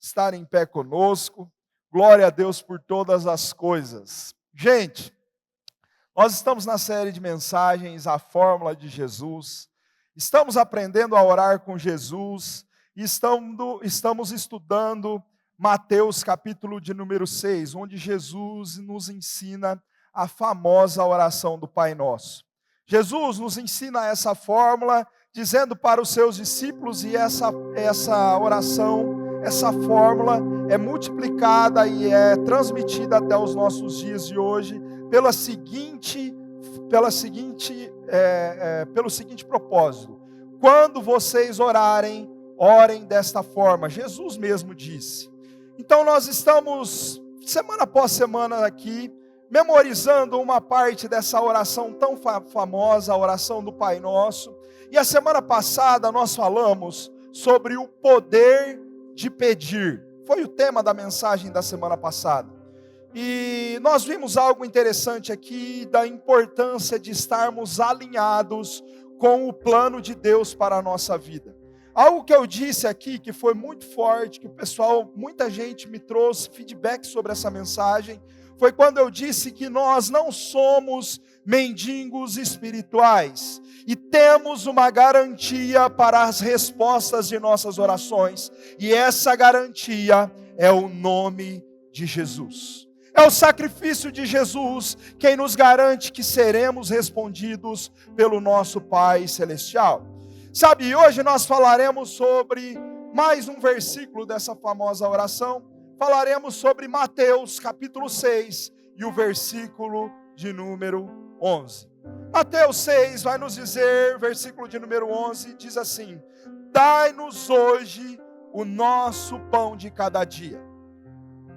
estar em pé conosco. Glória a Deus por todas as coisas. Gente, nós estamos na série de mensagens, a fórmula de Jesus. Estamos aprendendo a orar com Jesus e estamos estudando Mateus capítulo de número 6, onde Jesus nos ensina a famosa oração do Pai Nosso. Jesus nos ensina essa fórmula, dizendo para os seus discípulos, e essa oração, essa fórmula é multiplicada e é transmitida até os nossos dias de hoje pelo seguinte propósito: quando vocês orarem, orem desta forma. Jesus mesmo disse. Então nós estamos, semana após semana aqui, memorizando uma parte dessa oração tão famosa, a oração do Pai Nosso. E a semana passada nós falamos sobre o poder de pedir. Foi o tema da mensagem da semana passada. E nós vimos algo interessante aqui da importância de estarmos alinhados com o plano de Deus para a nossa vida. Algo que eu disse aqui, que foi muito forte, que muita gente me trouxe feedback sobre essa mensagem, foi quando eu disse que nós não somos mendigos espirituais e temos uma garantia para as respostas de nossas orações. E essa garantia é o nome de Jesus. É o sacrifício de Jesus quem nos garante que seremos respondidos pelo nosso Pai Celestial. Sabe, hoje nós falaremos sobre mais um versículo dessa famosa oração. Falaremos sobre Mateus capítulo 6 e o versículo de número 11. Mateus 6 vai nos dizer, versículo de número 11, diz assim: dai-nos hoje o nosso pão de cada dia.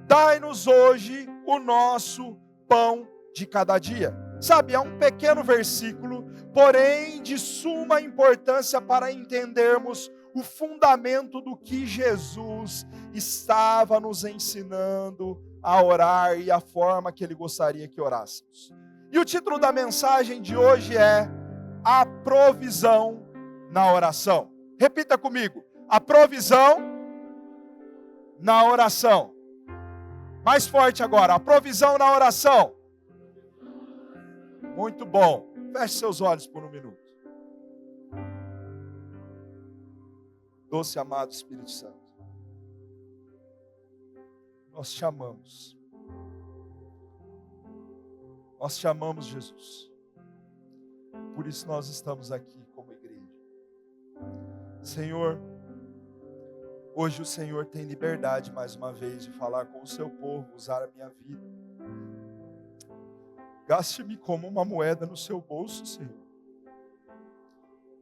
Dai-nos hoje o nosso pão de cada dia. Sabe, é um pequeno versículo, porém de suma importância para entendermos o fundamento do que Jesus estava nos ensinando a orar e a forma que Ele gostaria que orássemos. E o título da mensagem de hoje é A Provisão na Oração. Repita comigo: a provisão na oração. Mais forte agora: a provisão na oração. Muito bom. Feche seus olhos por um minuto. Doce e amado Espírito Santo, nós te amamos. Nós te amamos, Jesus. Por isso nós estamos aqui como igreja. Senhor, hoje o Senhor tem liberdade mais uma vez de falar com o seu povo, usar a minha vida. Gaste-me como uma moeda no seu bolso, Senhor.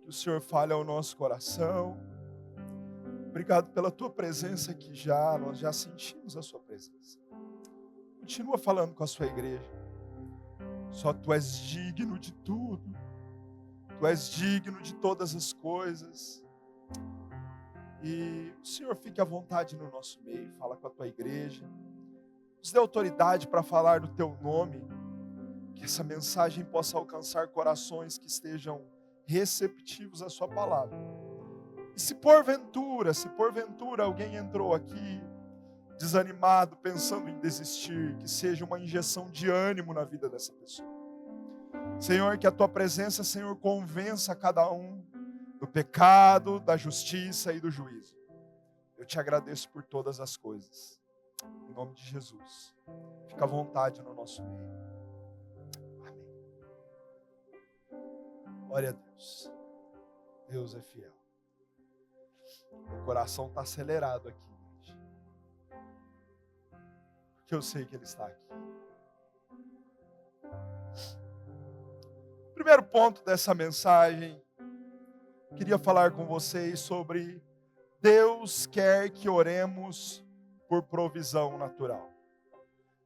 Que o Senhor fale ao nosso coração. Obrigado pela tua presença aqui já, nós já sentimos a sua presença. Continua falando com a sua igreja. Só tu és digno de tudo. Tu és digno de todas as coisas. E o Senhor fique à vontade no nosso meio, fala com a tua igreja. Nos dê autoridade para falar do teu nome. Que essa mensagem possa alcançar corações que estejam receptivos à sua palavra. E se porventura alguém entrou aqui desanimado, pensando em desistir, que seja uma injeção de ânimo na vida dessa pessoa. Senhor, que a tua presença, Senhor, convença cada um do pecado, da justiça e do juízo. Eu te agradeço por todas as coisas. Em nome de Jesus. Fica à vontade no nosso meio. Amém. Glória a Deus. Deus é fiel. Meu coração está acelerado aqui, gente. Porque eu sei que Ele está aqui. Primeiro ponto dessa mensagem, queria falar com vocês sobre Deus quer que oremos por provisão natural.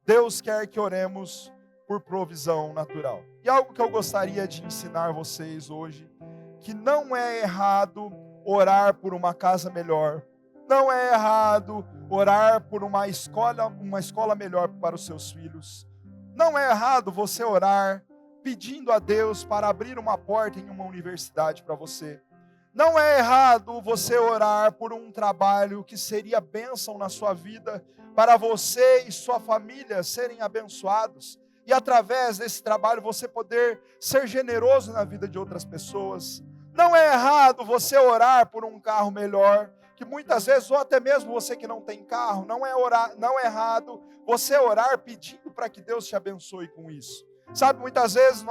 Deus quer que oremos por provisão natural. E algo que eu gostaria de ensinar vocês hoje, que não é errado orar por uma casa melhor. Não é errado orar por uma escola melhor para os seus filhos. Não é errado você orar pedindo a Deus para abrir uma porta em uma universidade para você. Não é errado você orar por um trabalho que seria bênção na sua vida, para você e sua família serem abençoados. E através desse trabalho você poder ser generoso na vida de outras pessoas. Não é errado você orar por um carro melhor, que muitas vezes, ou até mesmo você que não tem carro, não é errado você orar pedindo para que Deus te abençoe com isso. Sabe, muitas vezes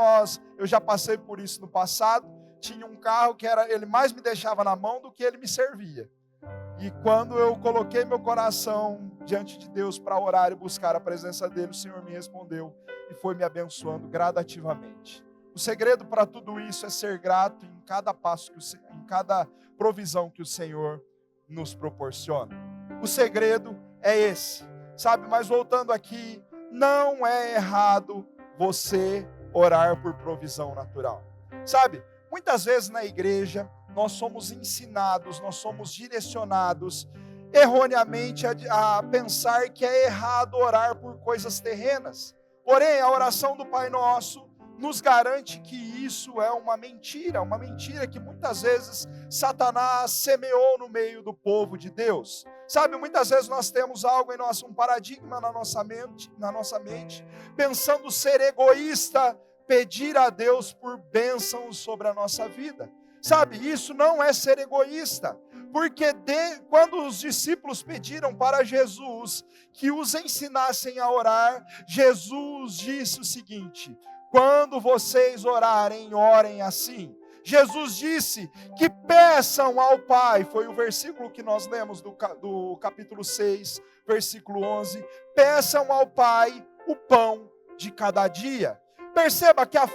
eu já passei por isso no passado, tinha um carro que ele mais me deixava na mão do que ele me servia. E quando eu coloquei meu coração diante de Deus para orar e buscar a presença dele, o Senhor me respondeu e foi me abençoando gradativamente. O segredo para tudo isso é ser grato em cada passo, em cada provisão que o Senhor nos proporciona. O segredo é esse, sabe? Mas voltando aqui, não é errado você orar por provisão natural. Sabe, muitas vezes na igreja, nós somos ensinados, nós somos direcionados erroneamente a pensar que é errado orar por coisas terrenas. Porém, a oração do Pai Nosso nos garante que isso é uma mentira que muitas vezes Satanás semeou no meio do povo de Deus. Sabe, muitas vezes nós temos algo em um paradigma na nossa mente, pensando ser egoísta, pedir a Deus por bênçãos sobre a nossa vida. Sabe, isso não é ser egoísta, porque quando os discípulos pediram para Jesus que os ensinassem a orar, Jesus disse o seguinte: quando vocês orarem, orem assim. Jesus disse que peçam ao Pai, foi o versículo que nós lemos do capítulo 6, versículo 11, peçam ao Pai o pão de cada dia. Perceba que a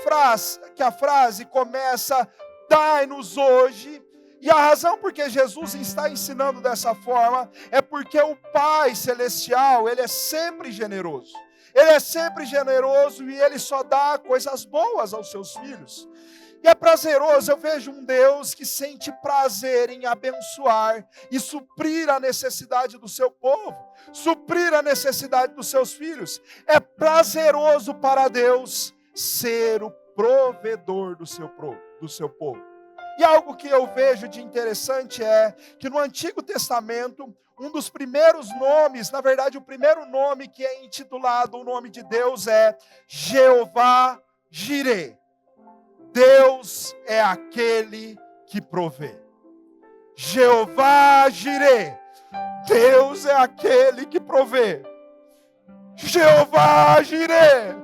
frase começa, dai-nos hoje, e a razão por que Jesus está ensinando dessa forma, é porque o Pai Celestial, Ele é sempre generoso. Ele é sempre generoso e Ele só dá coisas boas aos seus filhos. E é prazeroso, eu vejo um Deus que sente prazer em abençoar e suprir a necessidade do seu povo, suprir a necessidade dos seus filhos. É prazeroso para Deus ser o provedor do seu povo. E algo que eu vejo de interessante é que no Antigo Testamento, um dos primeiros nomes, na verdade o primeiro nome que é intitulado o nome de Deus é Jeová Jireh. Deus é aquele que provê. Jeová Jireh. Deus é aquele que provê. Jeová Jireh.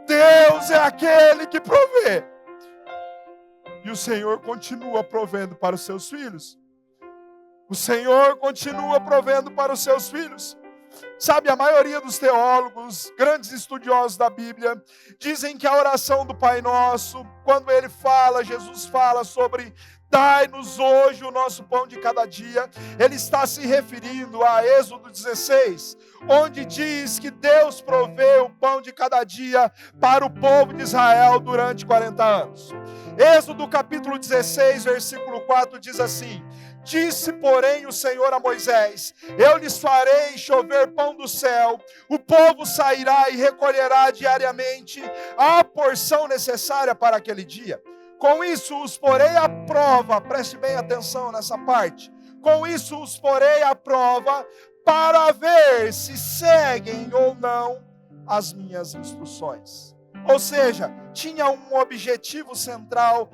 Deus é aquele que provê. E o Senhor continua provendo para os seus filhos. O Senhor continua provendo para os seus filhos. Sabe, a maioria dos teólogos, grandes estudiosos da Bíblia, dizem que a oração do Pai Nosso, quando Jesus fala sobre dai-nos hoje o nosso pão de cada dia, ele está se referindo a Êxodo 16, onde diz que Deus provê o pão de cada dia para o povo de Israel durante 40 anos. Êxodo capítulo 16, versículo 4 diz assim: disse, porém, o Senhor a Moisés: eu lhes farei chover pão do céu, o povo sairá e recolherá diariamente a porção necessária para aquele dia. Com isso os porei à prova, preste bem atenção nessa parte. Com isso os porei à prova para ver se seguem ou não as minhas instruções. Ou seja, tinha um objetivo central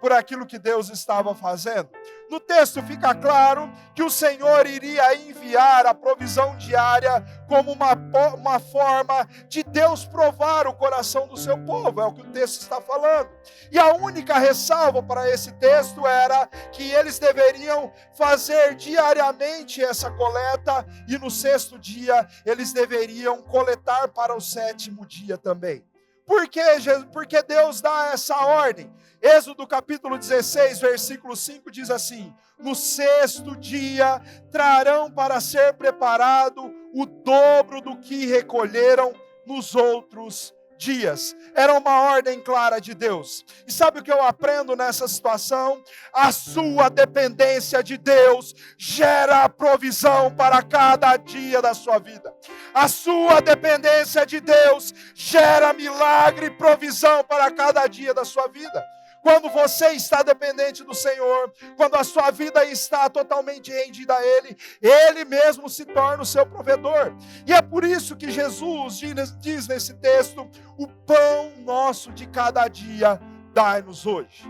por aquilo que Deus estava fazendo. No texto fica claro que o Senhor iria enviar a provisão diária como uma forma de Deus provar o coração do seu povo, é o que o texto está falando. E a única ressalva para esse texto era que eles deveriam fazer diariamente essa coleta e no sexto dia eles deveriam coletar para o sétimo dia também. Por que Deus dá essa ordem? Êxodo capítulo 16, versículo 5 diz assim: no sexto dia trarão para ser preparado o dobro do que recolheram nos outros dias. Era uma ordem clara de Deus. E sabe o que eu aprendo nessa situação? A sua dependência de Deus gera provisão para cada dia da sua vida. A sua dependência de Deus gera milagre e provisão para cada dia da sua vida. Quando você está dependente do Senhor, quando a sua vida está totalmente rendida a Ele, Ele mesmo se torna o seu provedor. E é por isso que Jesus diz nesse texto: o pão nosso de cada dia dai-nos hoje.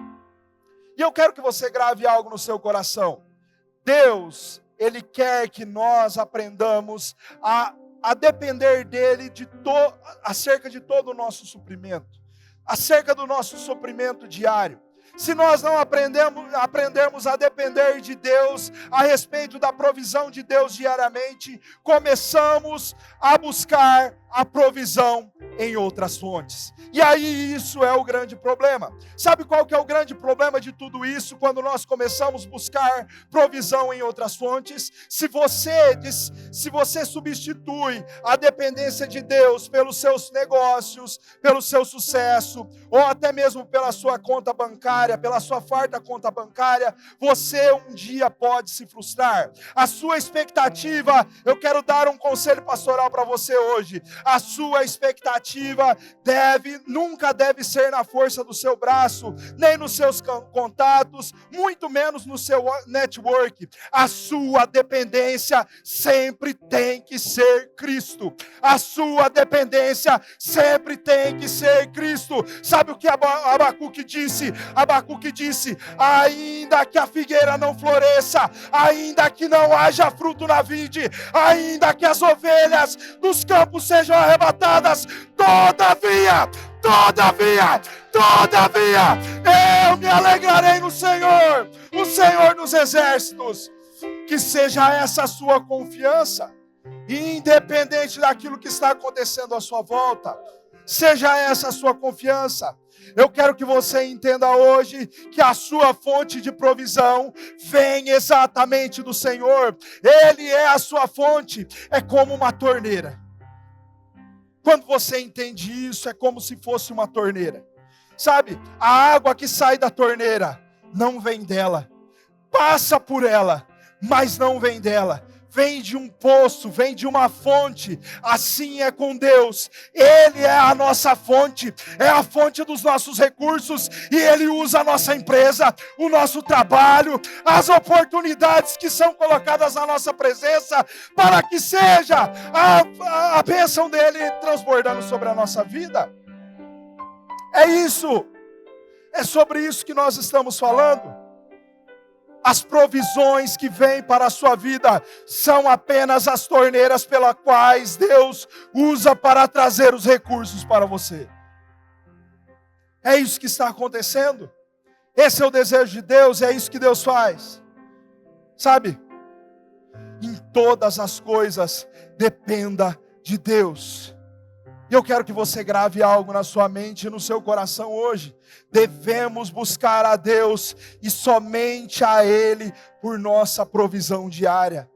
E eu quero que você grave algo no seu coração. Deus, Ele quer que nós aprendamos a depender dEle acerca de todo o nosso suprimento, acerca do nosso suprimento diário. Se nós não aprendermos a depender de Deus, a respeito da provisão de Deus diariamente, começamos a buscar a provisão em outras fontes. E aí isso é o grande problema. Sabe qual que é o grande problema de tudo isso? Quando nós começamos a buscar provisão em outras fontes, se você substitui a dependência de Deus pelos seus negócios, pelo seu sucesso, ou até mesmo pela sua conta bancária, pela sua farta conta bancária, você um dia pode se frustrar. A sua expectativa, eu quero dar um conselho pastoral para você hoje. A sua expectativa nunca deve ser na força do seu braço, nem nos seus contatos, muito menos no seu network. A sua dependência sempre tem que ser Cristo. A sua dependência sempre tem que ser Cristo. Sabe o que Abacuque disse? Abacuque disse: ainda que a figueira não floresça, ainda que não haja fruto na vide, ainda que as ovelhas dos campos sejam arrebatadas, todavia, eu me alegrarei no Senhor, o Senhor dos exércitos. Que seja essa a sua confiança, independente daquilo que está acontecendo à sua volta. Seja essa a sua confiança. Eu quero que você entenda hoje que a sua fonte de provisão vem exatamente do Senhor. Ele é a sua fonte, é como uma torneira. Quando você entende isso, é como se fosse uma torneira. Sabe, a água que sai da torneira não vem dela, passa por ela, mas não vem dela. Vem de um poço, vem de uma fonte. Assim é com Deus. Ele é a nossa fonte, é a fonte dos nossos recursos, e Ele usa a nossa empresa, o nosso trabalho, as oportunidades que são colocadas na nossa presença, para que seja a bênção dEle transbordando sobre a nossa vida. É isso, é sobre isso que nós estamos falando. As provisões que vêm para a sua vida são apenas as torneiras pelas quais Deus usa para trazer os recursos para você. É isso que está acontecendo. Esse é o desejo de Deus, é isso que Deus faz. Sabe? Em todas as coisas, dependa de Deus. E eu quero que você grave algo na sua mente e no seu coração hoje. Devemos buscar a Deus e somente a Ele por nossa provisão diária.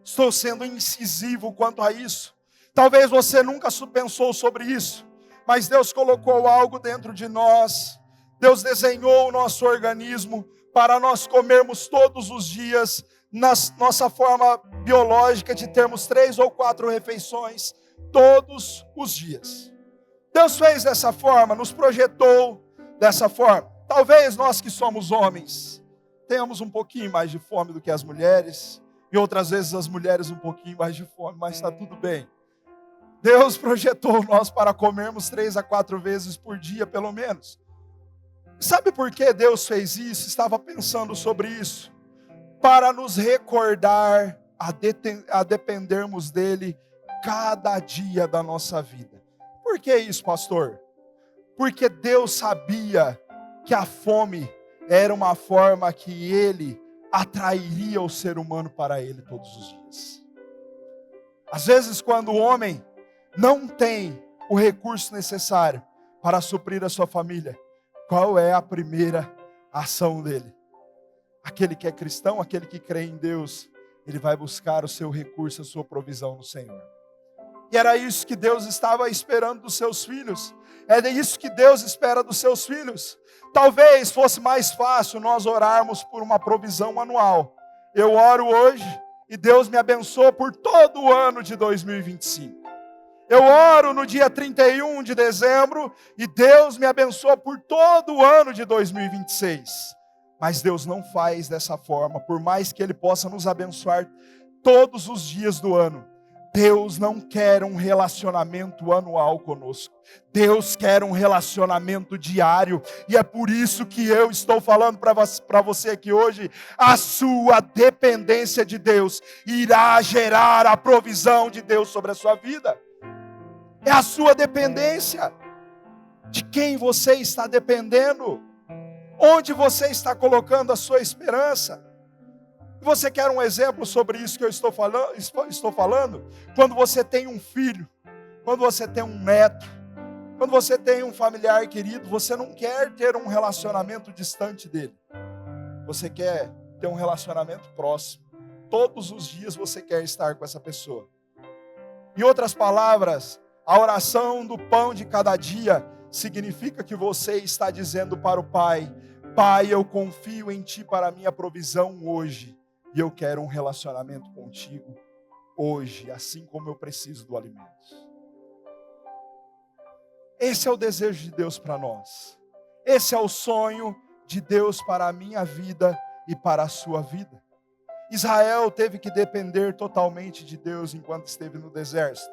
Estou sendo incisivo quanto a isso. Talvez você nunca pensou sobre isso, mas Deus colocou algo dentro de nós. Deus desenhou o nosso organismo para nós comermos todos os dias, na nossa forma biológica de termos 3 ou 4 refeições todos os dias. Deus fez dessa forma, nos projetou dessa forma. Talvez nós que somos homens tenhamos um pouquinho mais de fome do que as mulheres, e outras vezes as mulheres um pouquinho mais de fome, mas está tudo bem. Deus projetou nós para comermos 3 a 4 vezes por dia, pelo menos. Sabe por que Deus fez isso? Estava pensando sobre isso, para nos recordar a dependermos dEle cada dia da nossa vida. Por que isso, pastor? Porque Deus sabia que a fome era uma forma que Ele atrairia o ser humano para Ele todos os dias. Às vezes, quando o homem não tem o recurso necessário para suprir a sua família, qual é a primeira ação dele? Aquele que é cristão, aquele que crê em Deus, ele vai buscar o seu recurso, a sua provisão no Senhor. E era isso que Deus estava esperando dos seus filhos. É isso que Deus espera dos seus filhos. Talvez fosse mais fácil nós orarmos por uma provisão anual. Eu oro hoje e Deus me abençoa por todo o ano de 2025. Eu oro no dia 31 de dezembro e Deus me abençoa por todo o ano de 2026. Mas Deus não faz dessa forma, por mais que Ele possa nos abençoar todos os dias do ano. Deus não quer um relacionamento anual conosco. Deus quer um relacionamento diário. E é por isso que eu estou falando para você aqui hoje. A sua dependência de Deus irá gerar a provisão de Deus sobre a sua vida. É a sua dependência. De quem você está dependendo? Onde você está colocando a sua esperança? Você quer um exemplo sobre isso que eu estou falando? Quando você tem um filho, quando você tem um neto, quando você tem um familiar querido, você não quer ter um relacionamento distante dele. Você quer ter um relacionamento próximo. Todos os dias você quer estar com essa pessoa. Em outras palavras, a oração do pão de cada dia significa que você está dizendo para o Pai: Pai, eu confio em Ti para a minha provisão hoje. E eu quero um relacionamento contigo hoje, assim como eu preciso do alimento. Esse é o desejo de Deus para nós. Esse é o sonho de Deus para a minha vida e para a sua vida. Israel teve que depender totalmente de Deus enquanto esteve no deserto.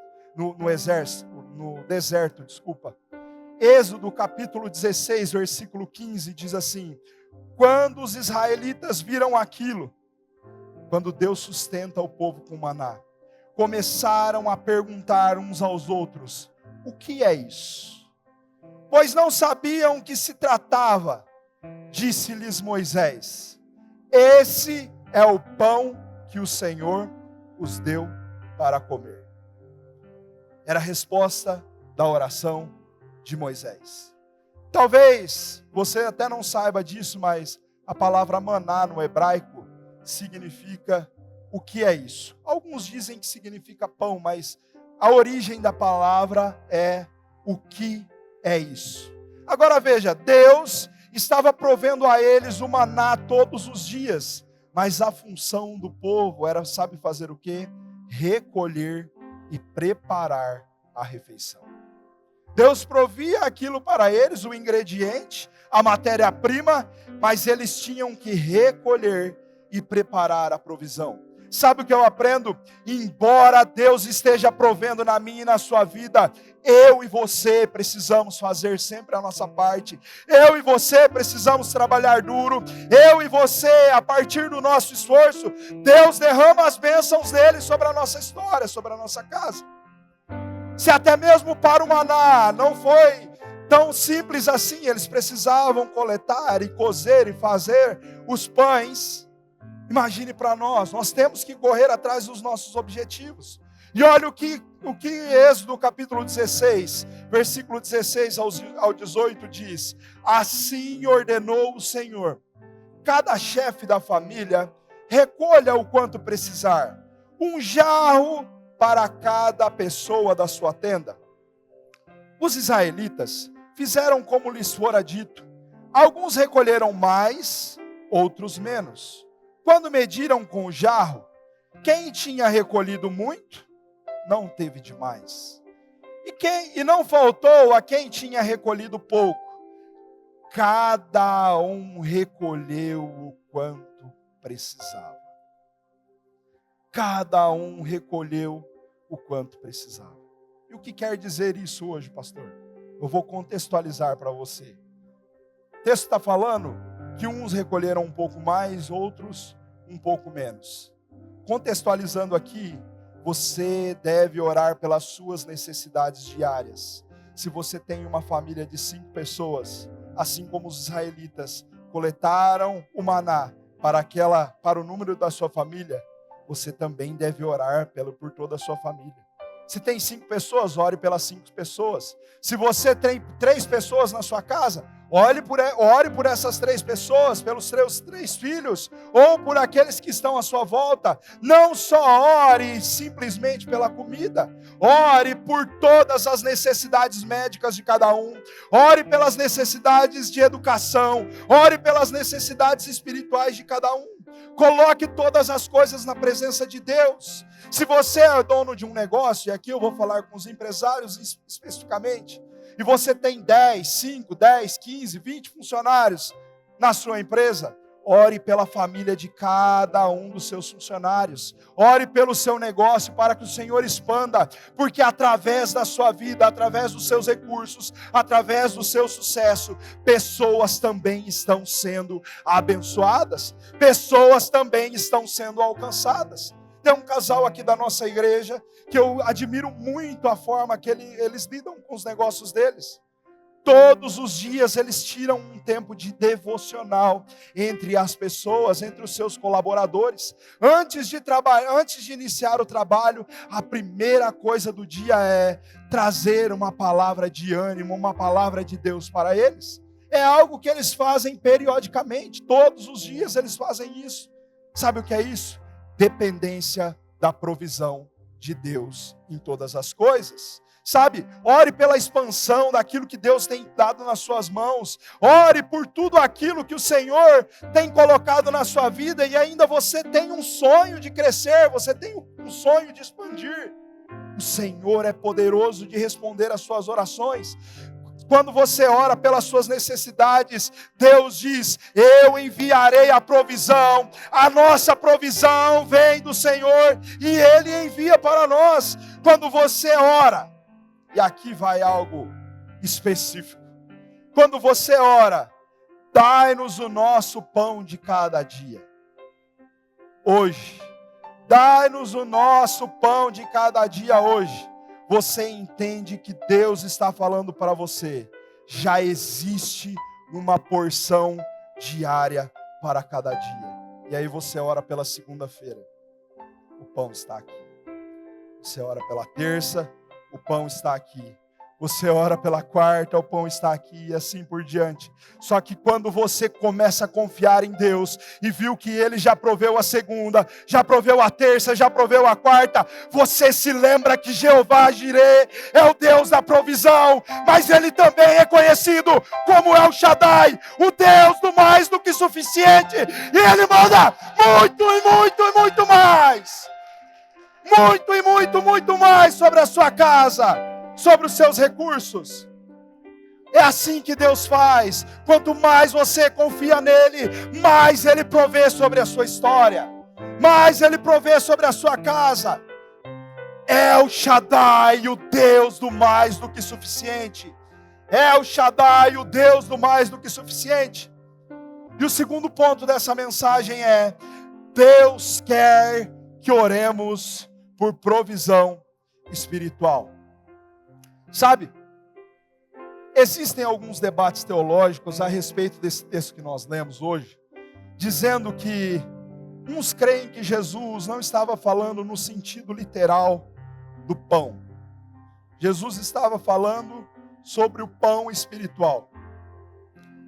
Êxodo capítulo 16, versículo 15 diz assim: quando os israelitas viram aquilo, quando Deus sustenta o povo com maná, começaram a perguntar uns aos outros: o que é isso? Pois não sabiam que se tratava. Disse-lhes Moisés: esse é o pão que o Senhor os deu para comer. Era a resposta da oração de Moisés. Talvez você até não saiba disso, mas a palavra maná no hebraico significa o que é isso. Alguns dizem que significa pão, mas a origem da palavra é o que é isso. Agora veja, Deus estava provendo a eles o maná todos os dias, mas a função do povo era, sabe fazer o quê? Recolher e preparar a refeição. Deus provia aquilo para eles, o ingrediente, a matéria-prima, mas eles tinham que recolher e preparar a provisão. Sabe o que eu aprendo? Embora Deus esteja provendo na minha e na sua vida, eu e você precisamos fazer sempre a nossa parte. Eu e você precisamos trabalhar duro. Eu e você, a partir do nosso esforço, Deus derrama as bênçãos dele sobre a nossa história, sobre a nossa casa. Se até mesmo para o maná não foi tão simples assim, eles precisavam coletar e cozer e fazer os pães. Imagine para nós temos que correr atrás dos nossos objetivos. E olha o que Êxodo capítulo 16, versículo 16 ao 18 diz: assim ordenou o Senhor, cada chefe da família recolha o quanto precisar, um jarro para cada pessoa da sua tenda. Os israelitas fizeram como lhes fora dito. Alguns recolheram mais, outros menos. Quando mediram com o jarro, quem tinha recolhido muito, não teve demais. E não faltou a quem tinha recolhido pouco. Cada um recolheu o quanto precisava. Cada um recolheu o quanto precisava. E o que quer dizer isso hoje, pastor? Eu vou contextualizar para você. O texto está falando que uns recolheram um pouco mais, outros um pouco menos. Contextualizando aqui, você deve orar pelas suas necessidades diárias. Se você tem uma família de 5 pessoas, assim como os israelitas coletaram o maná para o número da sua família, você também deve orar por toda a sua família. Se tem 5 pessoas, ore pelas 5 pessoas. Se você tem 3 pessoas na sua casa, ore por essas 3 pessoas, pelos seus 3 filhos, ou por aqueles que estão à sua volta. Não só ore simplesmente pela comida, ore por todas as necessidades médicas de cada um, ore pelas necessidades de educação, ore pelas necessidades espirituais de cada um. Coloque todas as coisas na presença de Deus. Se você é dono de um negócio, e aqui eu vou falar com os empresários especificamente, e você tem 10, 5, 10, 15, 20 funcionários na sua empresa, ore pela família de cada um dos seus funcionários. Ore pelo seu negócio para que o Senhor expanda, porque através da sua vida, através dos seus recursos, através do seu sucesso, pessoas também estão sendo abençoadas, pessoas também estão sendo alcançadas. Tem um casal aqui da nossa igreja que eu admiro muito a forma que eles lidam com os negócios deles. Todos os dias eles tiram um tempo de devocional entre as pessoas, entre os seus colaboradores. Antes de iniciar o trabalho, a primeira coisa do dia é trazer uma palavra de ânimo, uma palavra de Deus para eles. É algo que eles fazem periodicamente, todos os dias eles fazem isso. Sabe o que é isso? Dependência da provisão de Deus em todas as coisas. Sabe, ore pela expansão daquilo que Deus tem dado nas suas mãos. Ore por tudo aquilo que o Senhor tem colocado na sua vida. E ainda você tem um sonho de crescer, você tem um sonho de expandir. O Senhor é poderoso de responder às suas orações. Quando você ora pelas suas necessidades, Deus diz: eu enviarei a provisão. A nossa provisão vem do Senhor e Ele envia para nós. Quando você ora, e aqui vai algo específico. Quando você ora, dai-nos o nosso pão de cada dia. Hoje, dai-nos o nosso pão de cada dia hoje. Você entende que Deus está falando para você. Já existe uma porção diária para cada dia. E aí você ora pela segunda-feira. O pão está aqui. Você ora pela terça. O pão está aqui. Você ora pela quarta, o pão está aqui e assim por diante. Só que quando você começa a confiar em Deus e viu que Ele já proveu a segunda, já proveu a terça, já proveu a quarta, você se lembra que Jeová Jireh é o Deus da provisão, mas Ele também é conhecido como El Shaddai, o Deus do mais do que suficiente. E Ele manda muito e muito e muito mais. Muito e muito, muito mais sobre a sua casa, sobre os seus recursos. É assim que Deus faz. Quanto mais você confia nele, mais Ele provê sobre a sua história, mais Ele provê sobre a sua casa. El Shaddai, o Deus do mais do que suficiente. El Shaddai, o Deus do mais do que suficiente. E o segundo ponto dessa mensagem é: Deus quer que oremos por provisão espiritual. Sabe, existem alguns debates teológicos a respeito desse texto que nós lemos hoje, dizendo que uns creem que Jesus não estava falando no sentido literal do pão. Jesus estava falando sobre o pão espiritual.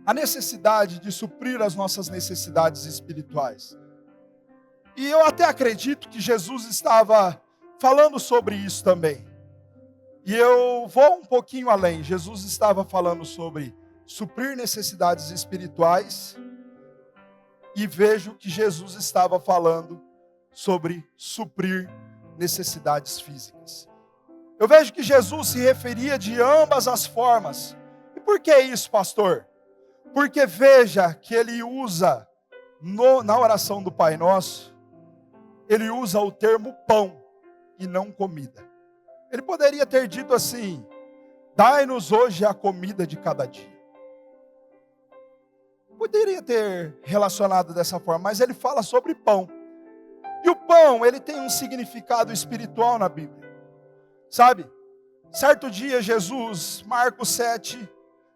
A necessidade de suprir as nossas necessidades espirituais. E eu até acredito que Jesus estava falando sobre isso também. E eu vou um pouquinho além. Jesus estava falando sobre suprir necessidades espirituais. E vejo que Jesus estava falando sobre suprir necessidades físicas. Eu vejo que Jesus se referia de ambas as formas. E por que isso, pastor? Porque veja que ele usa, na oração do Pai Nosso, ele usa o termo pão e não comida. Ele poderia ter dito assim: dai-nos hoje a comida de cada dia. Poderia ter relacionado dessa forma, mas ele fala sobre pão. E o pão, ele tem um significado espiritual na Bíblia. Sabe? Certo dia Jesus, Marcos 7,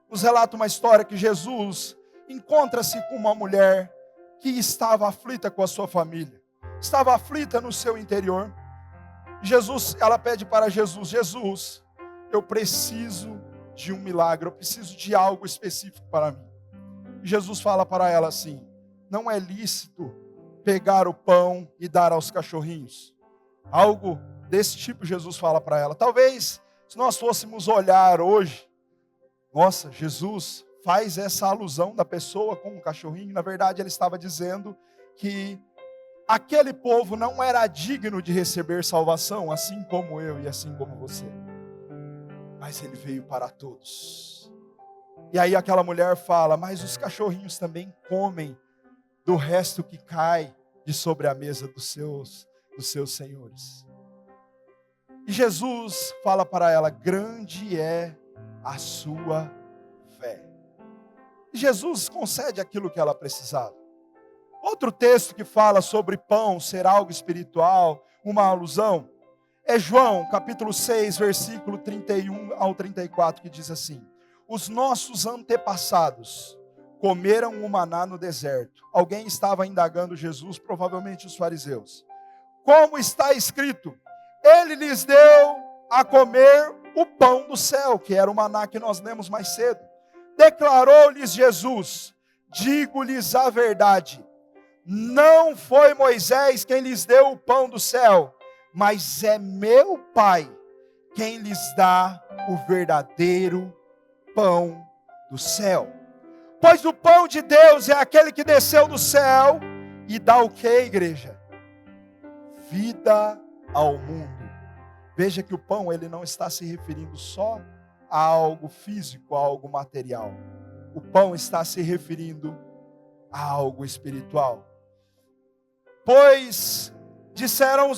nos relata uma história que Jesus encontra-se com uma mulher que estava aflita com a sua família. Estava aflita no seu interior. Ela pede para Jesus: Jesus, eu preciso de um milagre, eu preciso de algo específico para mim. Jesus fala para ela assim: não é lícito pegar o pão e dar aos cachorrinhos. Algo desse tipo Jesus fala para ela. Talvez, se nós fôssemos olhar hoje, nossa, Jesus faz essa alusão da pessoa com um cachorrinho. Na verdade, ele estava dizendo que aquele povo não era digno de receber salvação, assim como eu e assim como você. Mas ele veio para todos. E aí aquela mulher fala, mas os cachorrinhos também comem do resto que cai de sobre a mesa dos seus senhores. E Jesus fala para ela, grande é a sua fé. E Jesus concede aquilo que ela precisava. Outro texto que fala sobre pão ser algo espiritual, uma alusão, é João, capítulo 6, versículo 31 ao 34, que diz assim, os nossos antepassados comeram o maná no deserto. Alguém estava indagando Jesus, provavelmente os fariseus. Como está escrito, ele lhes deu a comer o pão do céu, que era o maná que nós lemos mais cedo. Declarou-lhes Jesus, digo-lhes a verdade, não foi Moisés quem lhes deu o pão do céu, mas é meu Pai quem lhes dá o verdadeiro pão do céu. Pois o pão de Deus é aquele que desceu do céu e dá o que, igreja? Vida ao mundo. Veja que o pão, ele não está se referindo só a algo físico, a algo material. O pão está se referindo a algo espiritual. Pois disseram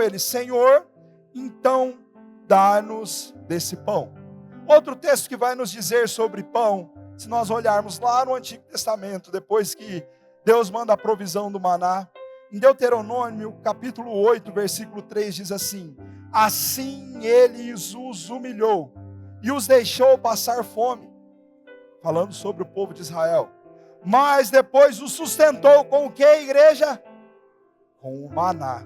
eles, Senhor, então dá-nos desse pão. Outro texto que vai nos dizer sobre pão, se nós olharmos lá no Antigo Testamento, depois que Deus manda a provisão do maná, em Deuteronômio, capítulo 8, versículo 3, diz assim, assim ele os humilhou e os deixou passar fome, falando sobre o povo de Israel. Mas depois os sustentou com o que, igreja? Com o maná,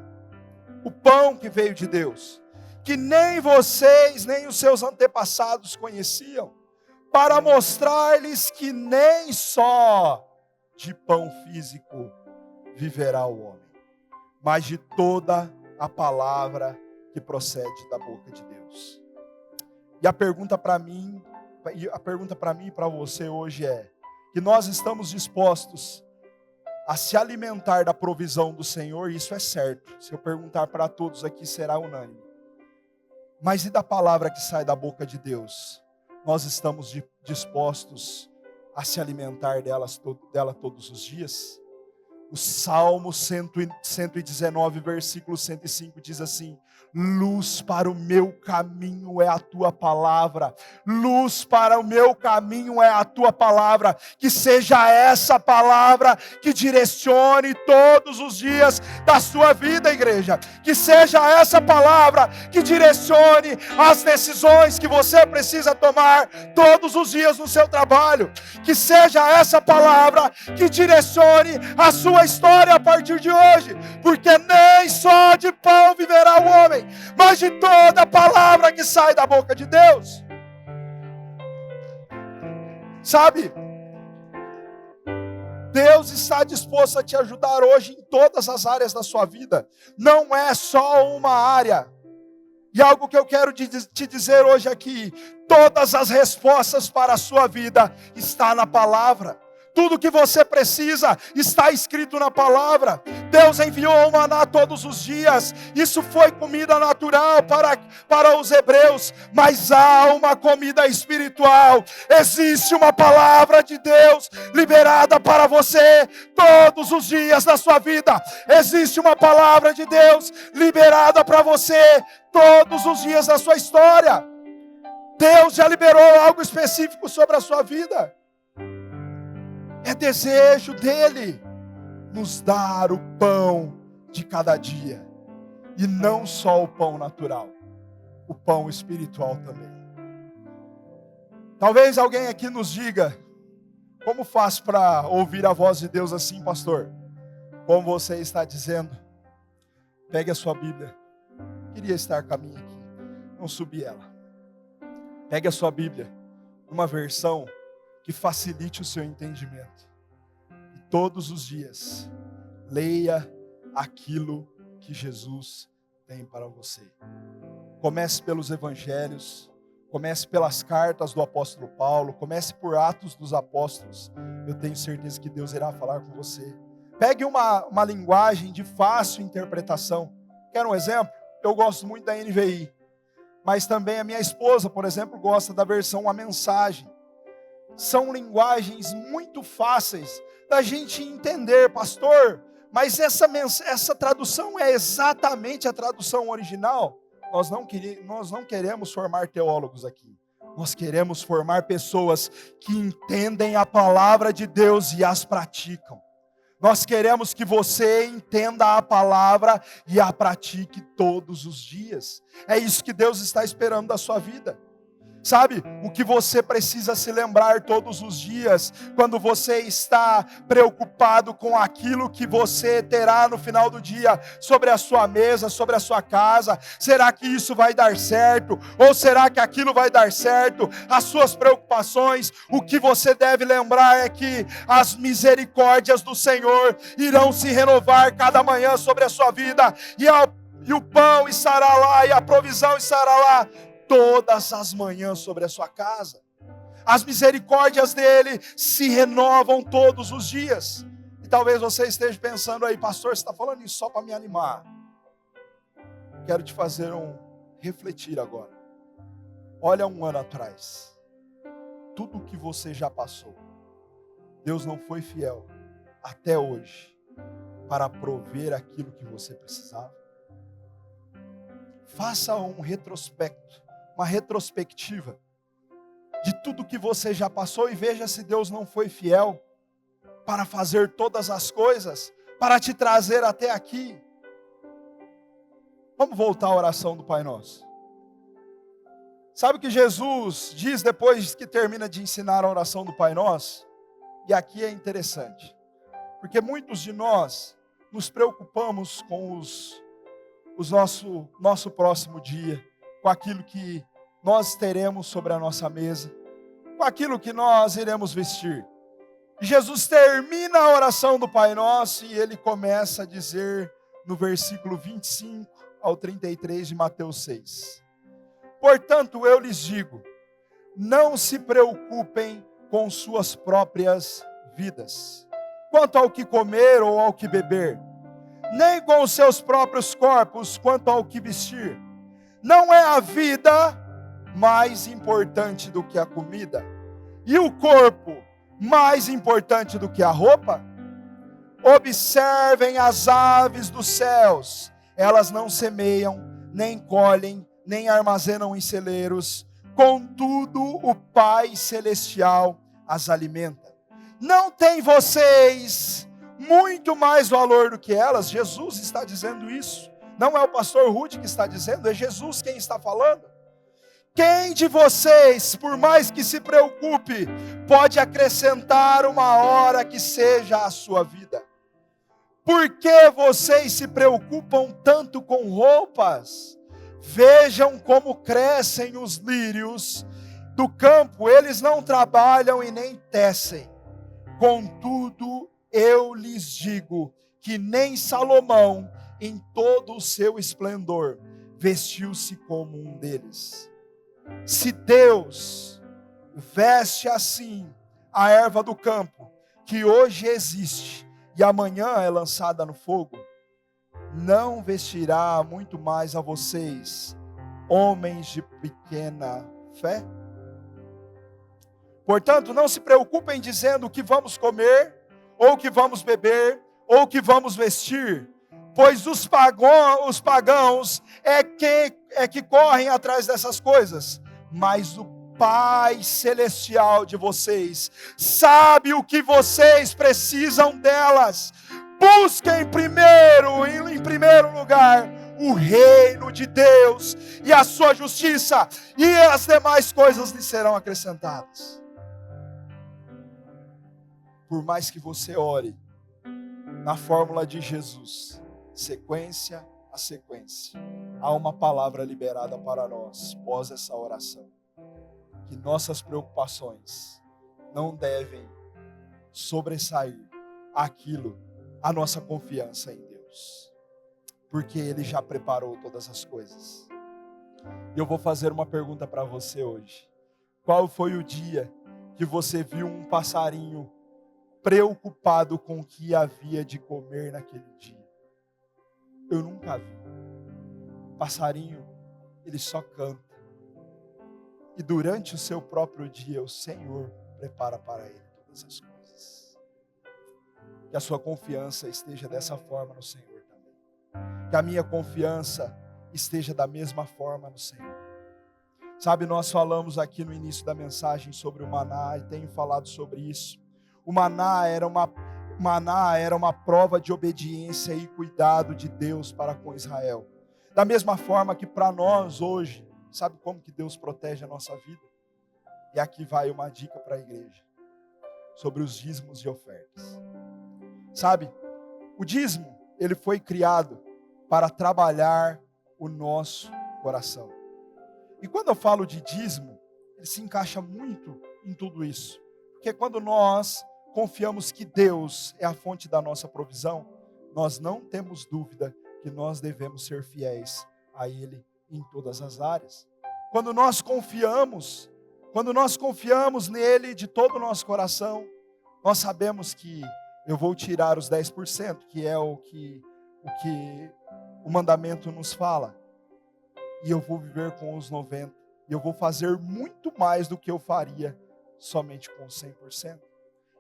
o pão que veio de Deus, que nem vocês, nem os seus antepassados conheciam, para mostrar-lhes que nem só de pão físico viverá o homem, mas de toda a palavra que procede da boca de Deus. E a pergunta para mim e para você hoje é, que nós estamos dispostos a se alimentar da provisão do Senhor, isso é certo. Se eu perguntar para todos aqui, será unânime. Mas e da palavra que sai da boca de Deus? Nós estamos dispostos a se alimentar dela todos os dias? O Salmo 119, versículo 105 diz assim, luz para o meu caminho é a tua palavra, luz para o meu caminho é a tua palavra, que seja essa palavra que direcione todos os dias da sua vida, igreja, que seja essa palavra que direcione as decisões que você precisa tomar todos os dias no seu trabalho, que seja essa palavra que direcione a sua história a partir de hoje, porque nem só de pão viverá o homem, mas de toda a palavra que sai da boca de Deus. Sabe, Deus está disposto a te ajudar hoje em todas as áreas da sua vida, não é só uma área. E algo que eu quero te dizer hoje aqui, todas as respostas para a sua vida está na palavra. Tudo que você precisa está escrito na palavra. Deus enviou o maná todos os dias. Isso foi comida natural para os hebreus. Mas há uma comida espiritual. Existe uma palavra de Deus liberada para você todos os dias da sua vida. Existe uma palavra de Deus liberada para você todos os dias da sua história. Deus já liberou algo específico sobre a sua vida. É desejo dele nos dar o pão de cada dia. E não só o pão natural, o pão espiritual também. Talvez alguém aqui nos diga, como faz para ouvir a voz de Deus assim, pastor? Como você está dizendo, pegue a sua Bíblia. Queria estar com a minha aqui, não subi ela. Pegue a sua Bíblia, uma versão que facilite o seu entendimento. E todos os dias, leia aquilo que Jesus tem para você. Comece pelos evangelhos, comece pelas cartas do apóstolo Paulo, comece por Atos dos Apóstolos. Eu tenho certeza que Deus irá falar com você. Pegue uma linguagem de fácil interpretação. Quer um exemplo? Eu gosto muito da NVI, mas também a minha esposa, por exemplo, gosta da versão A Mensagem. São linguagens muito fáceis da gente entender, pastor, mas essa tradução é exatamente a tradução original? Nós não queremos formar teólogos aqui. Nós queremos formar pessoas que entendem a palavra de Deus e as praticam. Nós queremos que você entenda a palavra e a pratique todos os dias. É isso que Deus está esperando da sua vida. Sabe, o que você precisa se lembrar todos os dias, quando você está preocupado com aquilo que você terá no final do dia, sobre a sua mesa, sobre a sua casa, será que isso vai dar certo? Ou será que aquilo vai dar certo? As suas preocupações, o que você deve lembrar é que as misericórdias do Senhor irão se renovar cada manhã sobre a sua vida, e o pão estará lá, e a provisão estará lá, todas as manhãs sobre a sua casa. As misericórdias dele se renovam todos os dias. E talvez você esteja pensando aí, pastor, você está falando isso só para me animar. Quero te fazer refletir agora. Olha um ano atrás. Tudo que você já passou. Deus não foi fiel até hoje para prover aquilo que você precisava. Faça um retrospecto, uma retrospectiva de tudo que você já passou e veja se Deus não foi fiel para fazer todas as coisas, para te trazer até aqui. Vamos voltar à oração do Pai Nosso. Sabe o que Jesus diz depois que termina de ensinar a oração do Pai Nosso? E aqui é interessante, porque muitos de nós nos preocupamos com nosso próximo dia, com aquilo que nós teremos sobre a nossa mesa, com aquilo que nós iremos vestir. Jesus termina a oração do Pai Nosso e ele começa a dizer no versículo 25 ao 33 de Mateus 6. Portanto, eu lhes digo, não se preocupem com suas próprias vidas, quanto ao que comer ou ao que beber, nem com os seus próprios corpos, quanto ao que vestir. Não é a vida mais importante do que a comida, e o corpo mais importante do que a roupa? Observem as aves dos céus, elas não semeiam, nem colhem, nem armazenam em celeiros, contudo o Pai Celestial as alimenta. Não tem vocês muito mais valor do que elas? Jesus está dizendo isso. Não é o pastor Rudy que está dizendo, é Jesus quem está falando. Quem de vocês, por mais que se preocupe, pode acrescentar uma hora que seja a sua vida? Por que vocês se preocupam tanto com roupas? Vejam como crescem os lírios do campo, eles não trabalham e nem tecem. Contudo, eu lhes digo que nem Salomão, em todo o seu esplendor, vestiu-se como um deles. Se Deus veste assim a erva do campo, que hoje existe e amanhã é lançada no fogo, não vestirá muito mais a vocês, homens de pequena fé? Portanto, não se preocupem dizendo o que vamos comer, ou o que vamos beber, ou o que vamos vestir, pois os pagãos é que correm atrás dessas coisas, mas o Pai Celestial de vocês sabe o que vocês precisam delas. Busquem em primeiro lugar, o reino de Deus e a sua justiça, e as demais coisas lhe serão acrescentadas. Por mais que você ore na fórmula de Jesus, sequência a sequência, há uma palavra liberada para nós após essa oração, que nossas preocupações não devem sobressair a nossa confiança em Deus, porque Ele já preparou todas as coisas. E eu vou fazer uma pergunta para você hoje. Qual foi o dia que você viu um passarinho preocupado com o que havia de comer naquele dia. Eu nunca vi. Passarinho, ele só canta. E durante o seu próprio dia, o Senhor prepara para ele todas as coisas. Que a sua confiança esteja dessa forma no Senhor também. Que a minha confiança esteja da mesma forma no Senhor. Sabe, nós falamos aqui no início da mensagem sobre o maná e tenho falado sobre isso. O maná era uma prova de obediência e cuidado de Deus para com Israel. Da mesma forma que para nós hoje, sabe como que Deus protege a nossa vida? E aqui vai uma dica para a igreja, sobre os dízimos e ofertas. Sabe, o dízimo, ele foi criado para trabalhar o nosso coração. E quando eu falo de dízimo, ele se encaixa muito em tudo isso. Porque quando nós confiamos que Deus é a fonte da nossa provisão, nós não temos dúvida que nós devemos ser fiéis a Ele em todas as áreas. Quando nós confiamos nele de todo o nosso coração, nós sabemos que eu vou tirar os 10%, que é o que o mandamento nos fala. E eu vou viver com os 90%. E eu vou fazer muito mais do que eu faria somente com 100%.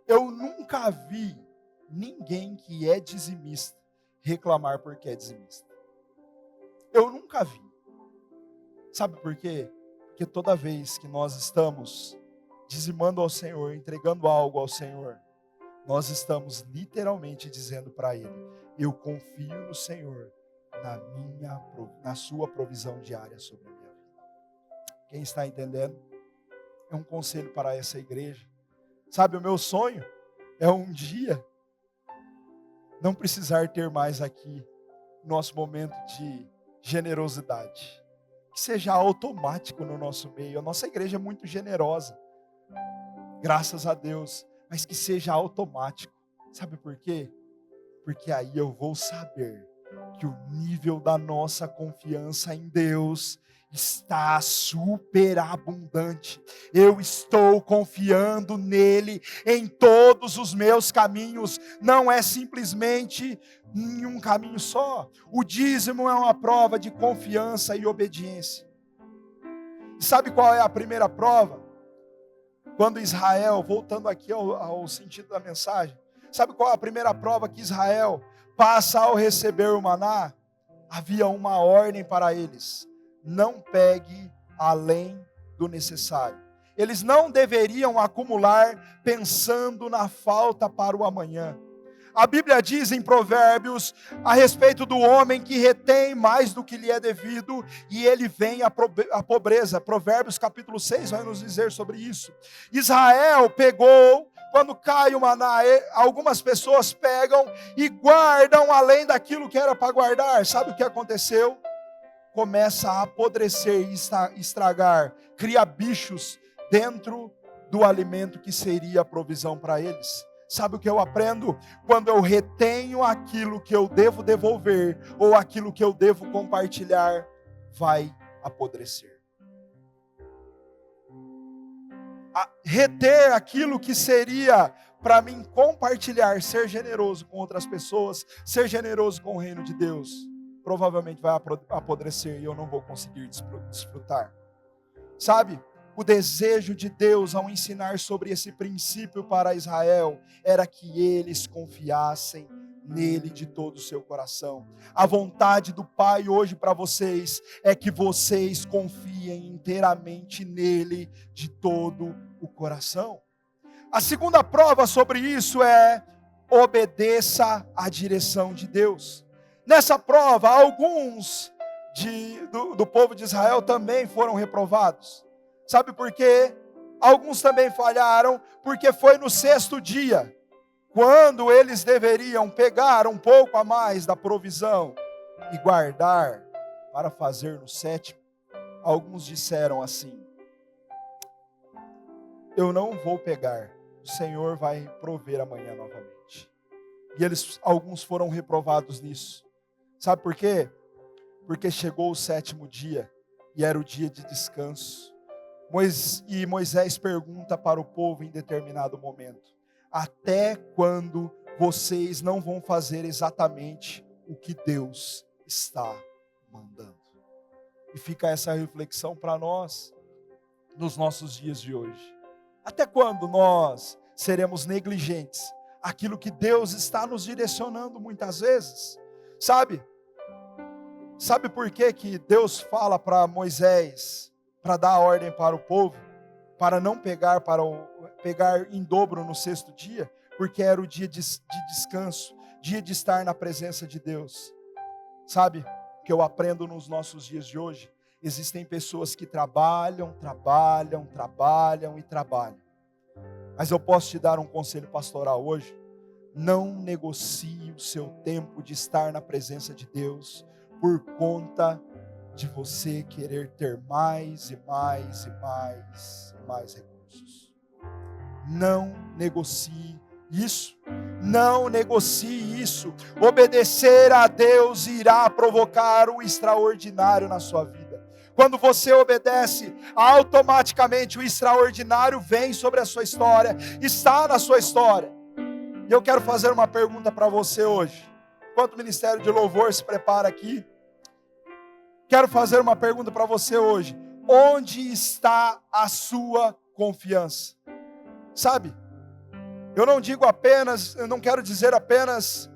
Eu nunca vi ninguém que é dizimista reclamar porque é dizimista. Eu nunca vi. Sabe por quê? Porque toda vez que nós estamos dizimando ao Senhor, entregando algo ao Senhor, nós estamos literalmente dizendo para Ele: eu confio no Senhor, na sua provisão diária sobre a minha vida. Quem está entendendo? É um conselho para essa igreja. Sabe, o meu sonho é um dia não precisar ter mais aqui nosso momento de generosidade. Que seja automático no nosso meio. A nossa igreja é muito generosa, graças a Deus, mas que seja automático. Sabe por quê? Porque aí eu vou saber que o nível da nossa confiança em Deus está superabundante. Eu estou confiando nele em todos os meus caminhos. Não é simplesmente em um caminho só. O dízimo é uma prova de confiança e obediência. E sabe qual é a primeira prova? Quando Israel, voltando aqui ao sentido da mensagem, sabe qual é a primeira prova que Israel passa ao receber o maná? Havia uma ordem para eles: não pegue além do necessário. Eles não deveriam acumular pensando na falta para o amanhã. A Bíblia diz em Provérbios a respeito do homem que retém mais do que lhe é devido e ele vem à pobreza. Provérbios capítulo 6 vai nos dizer sobre isso. Israel pegou, quando cai o maná, algumas pessoas pegam e guardam além daquilo que era para guardar. Sabe o que aconteceu? Começa a apodrecer e estragar, cria bichos dentro do alimento que seria a provisão para eles. Sabe o que eu aprendo? Quando eu retenho aquilo que eu devo devolver, ou aquilo que eu devo compartilhar, vai apodrecer. Reter aquilo que seria para mim compartilhar, ser generoso com outras pessoas, ser generoso com o reino de Deus, provavelmente vai apodrecer e eu não vou conseguir desfrutar. Sabe? O desejo de Deus ao ensinar sobre esse princípio para Israel era que eles confiassem nele de todo o seu coração. A vontade do Pai hoje para vocês é que vocês confiem inteiramente nele de todo o coração. A segunda prova sobre isso é: obedeça à direção de Deus. Nessa prova, alguns do povo de Israel também foram reprovados. Sabe por quê? Alguns também falharam, porque foi no 6º dia, quando eles deveriam pegar um pouco a mais da provisão e guardar para fazer no 7º. Alguns disseram assim: eu não vou pegar, o Senhor vai prover amanhã novamente. E alguns foram reprovados nisso. Sabe por quê? Porque chegou o 7º dia e era o dia de descanso. E Moisés pergunta para o povo em determinado momento: até quando vocês não vão fazer exatamente o que Deus está mandando? E fica essa reflexão para nós, nos nossos dias de hoje. Até quando nós seremos negligentes àquilo que Deus está nos direcionando muitas vezes? Sabe por que Deus fala para Moisés, para dar a ordem para o povo, para não pegar em dobro no sexto dia? Porque era o dia de descanso, dia de estar na presença de Deus. Sabe o que eu aprendo nos nossos dias de hoje? Existem pessoas que trabalham. Mas eu posso te dar um conselho pastoral hoje. Não negocie o seu tempo de estar na presença de Deus por conta de você querer ter mais recursos. Não negocie isso. Não negocie isso. Obedecer a Deus irá provocar o extraordinário na sua vida. Quando você obedece, automaticamente o extraordinário vem sobre a sua história, está na sua história. E eu quero fazer uma pergunta para você hoje. Enquanto o Ministério de Louvor se prepara aqui, quero fazer uma pergunta para você hoje. Onde está a sua confiança? Sabe, eu não quero dizer apenas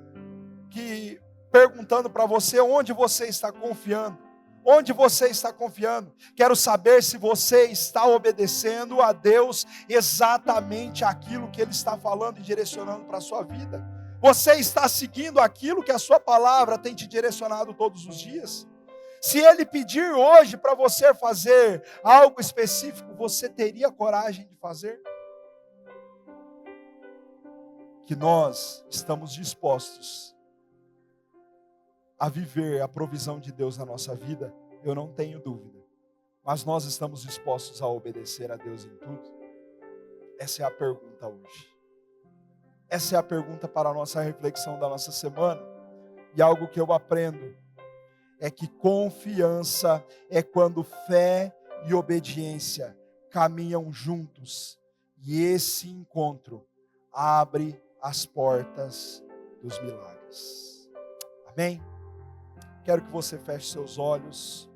que perguntando para você onde você está confiando. Onde você está confiando? Quero saber se você está obedecendo a Deus exatamente aquilo que Ele está falando e direcionando para a sua vida. Você está seguindo aquilo que a sua palavra tem te direcionado todos os dias? Se Ele pedir hoje para você fazer algo específico, você teria coragem de fazer? Que nós estamos dispostos a viver a provisão de Deus na nossa vida, eu não tenho dúvida. Mas nós estamos dispostos a obedecer a Deus em tudo? Essa é a pergunta hoje. Essa é a pergunta para a nossa reflexão da nossa semana. E algo que eu aprendo é que confiança é quando fé e obediência caminham juntos. E esse encontro abre as portas dos milagres. Amém? Quero que você feche seus olhos.